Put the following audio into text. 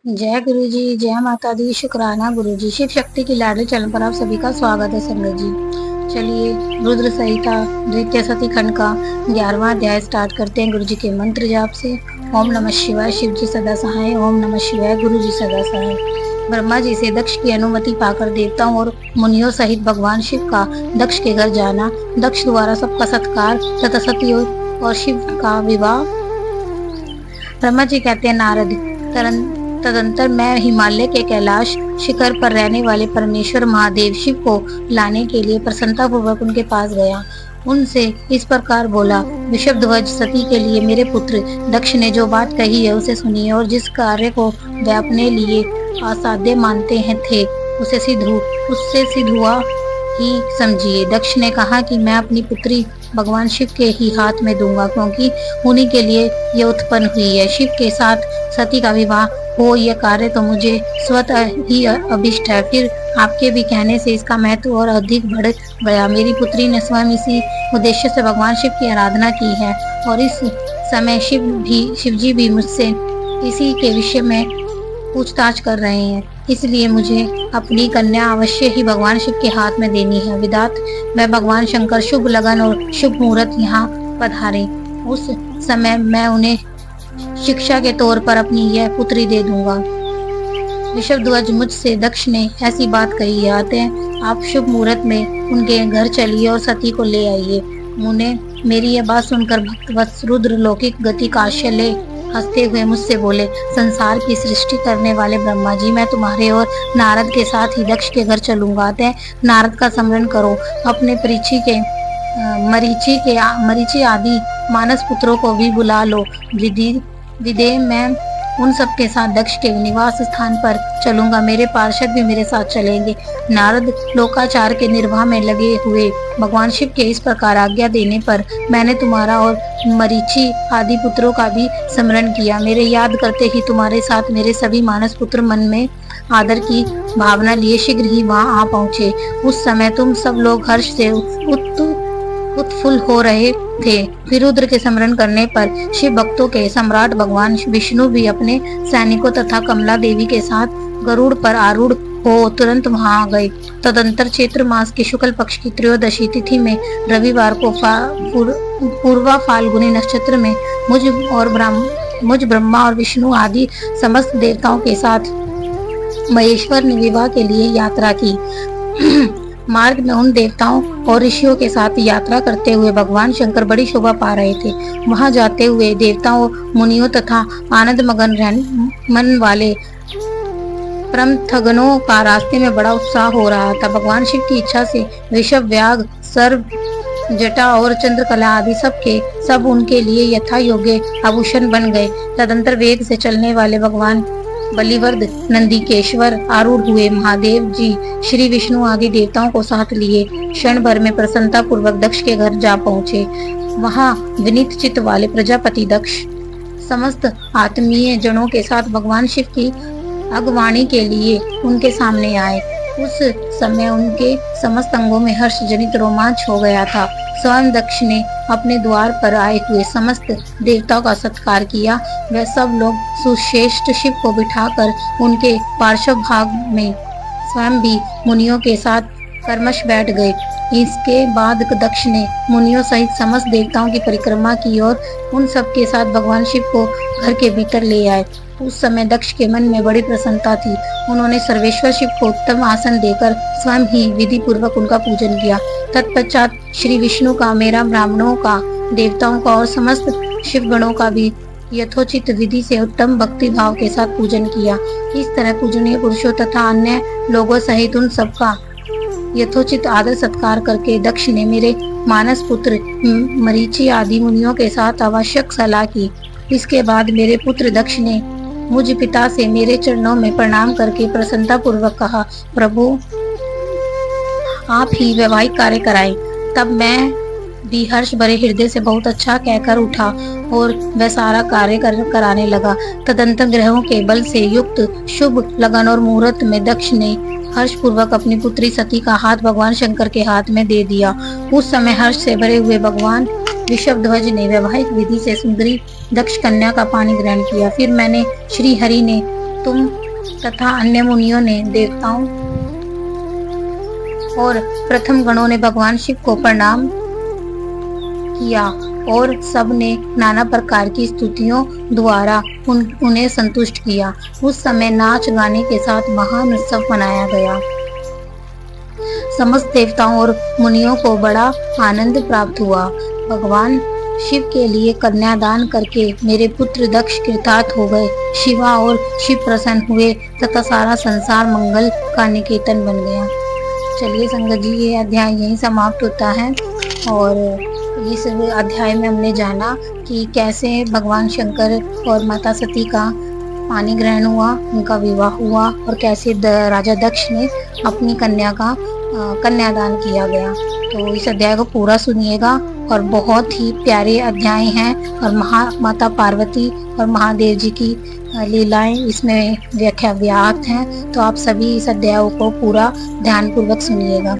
जय गुरु जी, जय माता दी, शुक्राना गुरु जी। शिव शक्ति की लाडली चैनल पर आप सभी का स्वागत है संगत जी। चलिए रुद्र संहिता द्वितीय सती खंड का 11वां अध्याय स्टार्ट करते हैं गुरु जी के मंत्र जाप से। ओम नमः शिवाय, शिव जी सदा सहाय। ओम नमः शिवाय, गुरु जी सदा सहाय। ब्रह्मा जी से दक्ष की अनुमति पाकर देवताओं और मुनियों सहित भगवान शिव का दक्ष के घर जाना, दक्ष द्वारा सबका सत्कार तथा सती और शिव का विवाह। ब्रह्मा जी कहते हैं, नारद, तदंतर मैं हिमालय के कैलाश शिखर पर रहने वाले परमेश्वर महादेव शिव को लाने के लिए प्रसन्नता पूर्वक उनके पास गया। उनसे इस प्रकार बोला, विषभध्वज सती के लिए मेरे पुत्र दक्ष ने जो बात कही है उसे सुनिए, और जिस कार्य को वे अपने लिए असाध्य मानते हैं थे उससे सिद्ध हुआ ही समझिए। दक्ष ने कहा कि मैं अपनी पुत्री भगवान शिव के ही हाथ में दूंगा, क्योंकि उन्हीं के लिए ये उत्पन्न हुई है। शिव के साथ सती का विवाह हो, यह कार्य तो मुझे स्वतः ही अभिष्ट है। फिर आपके भी कहने से इसका महत्व और अधिक बढ़ गया। मेरी पुत्री ने स्वयं इसी उद्देश्य से भगवान शिव की आराधना की है, और इस समय शिव जी भी मुझसे इसी के विषय में पूछताछ कर रहे हैं। इसलिए मुझे अपनी कन्या अवश्य ही भगवान शिव के हाथ में देनी है। विधात मैं भगवान शंकर शुभ लगन और शुभ मुहूर्त यहाँ पधारे, उस समय मैं उन्हें शिक्षा के तौर पर अपनी यह पुत्री दे दूंगा। विषभध्वज मुझसे दक्ष ने ऐसी बात कही है, अतः आप शुभ मुहूर्त में उनके घर चलिए और सती को ले आइए। मुने मेरी यह बात सुनकर भक्तवत्स रुद्र लौकिक गति का आश्रय ले हंसते हुए मुझसे बोले, संसार की सृष्टि करने वाले ब्रह्मा जी, मैं तुम्हारे और नारद के साथ ही दक्ष के घर चलूंगा। अतः नारद का स्मरण करो, अपने मरीचि आदि मानस पुत्रों को भी बुला लो। विदे मैं उन सब के साथ दक्ष के निवास स्थान पर चलूंगा। मेरे पार्षद भी मेरे साथ चलेंगे। नारद लोकाचार के निर्वाह में लगे हुए भगवान शिव के इस प्रकार आज्ञा देने पर मैंने तुम्हारा और मरीचि आदि पुत्रों का भी स्मरण किया। मेरे याद करते ही तुम्हारे साथ मेरे सभी मानस पुत्र मन में आदर की भावना लिए शीघ्र ही वहां आ पहुंचे। उस समय तुम सब लोग हर्ष से उत्फुल्ल हो रहे थे। फिर रुद्र के स्मरण करने पर शिव भक्तों के सम्राट भगवान विष्णु भी अपने सैनिकों तथा कमला देवी के साथ गरुड़ पर आरूढ़ हो तुरंत वहां आ गए। तदंतर चैत्र मास की शुक्ल पक्ष की त्रयोदशी तिथि में रविवार को पूर्वा फाल्गुनी नक्षत्र में मुझ ब्रह्मा और विष्णु आदि समस्त देवताओं के साथ महेश्वर ने विवाह के लिए यात्रा की। मार्ग में उन देवताओं और ऋषियों के साथ यात्रा करते हुए भगवान शंकर बड़ी शोभा पा रहे थे। वहां जाते हुए देवताओं, मुनियों तथा आनंद मगन मन वाले परमथगनों का रास्ते में बड़ा उत्साह हो रहा था। भगवान शिव की इच्छा से वृषभ, व्याघ्र, सर्प, जटा और चंद्रकला आदि सब उनके लिए यथा योग्य आभूषण बन गए। तदंतर वेग से चलने वाले भगवान बलिवर्द नंदीकेश्वर आरूढ़ हुए। महादेव जी श्री विष्णु आदि देवताओं को साथ लिए क्षण भर में प्रसन्नता पूर्वक दक्ष के घर जा पहुँचे। वहां विनीत चित्त वाले प्रजापति दक्ष समस्त आत्मीय जनों के साथ भगवान शिव की अगवानी के लिए उनके सामने आए। उस समय उनके समस्त अंगों में हर्ष जनित रोमांच हो गया था। स्वयं दक्ष ने अपने द्वार पर आए हुए समस्त देवताओं का सत्कार किया। वह सब लोग सुश्रेष्ठ शिव को बिठाकर उनके पार्श्व भाग में स्वयं भी मुनियों के साथ कर्मश बैठ गए। इसके बाद दक्ष ने मुनियों सहित समस्त देवताओं की परिक्रमा की और उन सब के साथ भगवान शिव को घर के भीतर ले आए। उस समय दक्ष के मन में बड़ी प्रसन्नता थी। उन्होंने सर्वेश्वर शिव को उत्तम आसन देकर स्वयं ही विधि पूर्वक उनका पूजन किया। तत्पश्चात श्री विष्णु का, मेरा, ब्राह्मणों का, देवताओं का और समस्त शिवगणों का भी यथोचित विधि से उत्तम भक्ति भाव के साथ पूजन किया। इस तरह पूजनीय पुरुषों तथा अन्य लोगों सहित उन सबका यथोचित आदर सत्कार करके दक्ष ने मेरे मानस पुत्र मरीचि आदि मुनियों के साथ आवश्यक सलाह की। इसके बाद मेरे पुत्र दक्ष ने मुझ पिता से मेरे चरणों में प्रणाम करके प्रसन्नता पूर्वक कहा, प्रभु आप ही वैवाहिक कार्य कराएं। तब मैं भी हर्ष भरे हृदय से बहुत अच्छा कहकर उठा और वह सारा कार्य कराने लगा। तदंतर ग्रहों के बल से युक्त शुभ लगन और मुहूर्त में दक्ष ने हर्ष पूर्वक अपनी पुत्री सती का हाथ भगवान शंकर के हाथ में दे दिया। उस समय हर्ष से भरे हुए भगवान विषभध्वज ने वैवाहिक विधि से सुंदरी दक्ष कन्या का पानी ग्रहण किया। फिर मैंने श्री हरि ने तुम तथा अन्य मुनियों ने देवताओं और प्रथम गणों ने भगवान शिव को प्रणाम किया और सब ने नाना प्रकार की स्तुतियों द्वारा उन्हें संतुष्ट किया। उस समय नाच गाने के साथ महान उत्सव मनाया गया। समस्त देवताओं और मुनियों को बड़ा आनंद प्राप्त हुआ। भगवान शिव के लिए कन्यादान करके मेरे पुत्र दक्ष कृतार्थ हो गए। शिवा और शिव प्रसन्न हुए तथा सारा संसार मंगल का निकेतन बन गया। चलिए संगत जी, ये अध्याय यहीं समाप्त होता है। और इस अध्याय में हमने जाना कि कैसे भगवान शंकर और माता सती का पानी ग्रहण हुआ, उनका विवाह हुआ और कैसे राजा दक्ष ने अपनी कन्या का कन्यादान किया गया। तो इस अध्याय को पूरा सुनिएगा और बहुत ही प्यारे अध्याय हैं और माता पार्वती और महादेव जी की लीलाएं इसमें व्याख्या व्याप्त हैं। तो आप सभी इस अध्याय को पूरा ध्यानपूर्वक सुनिएगा।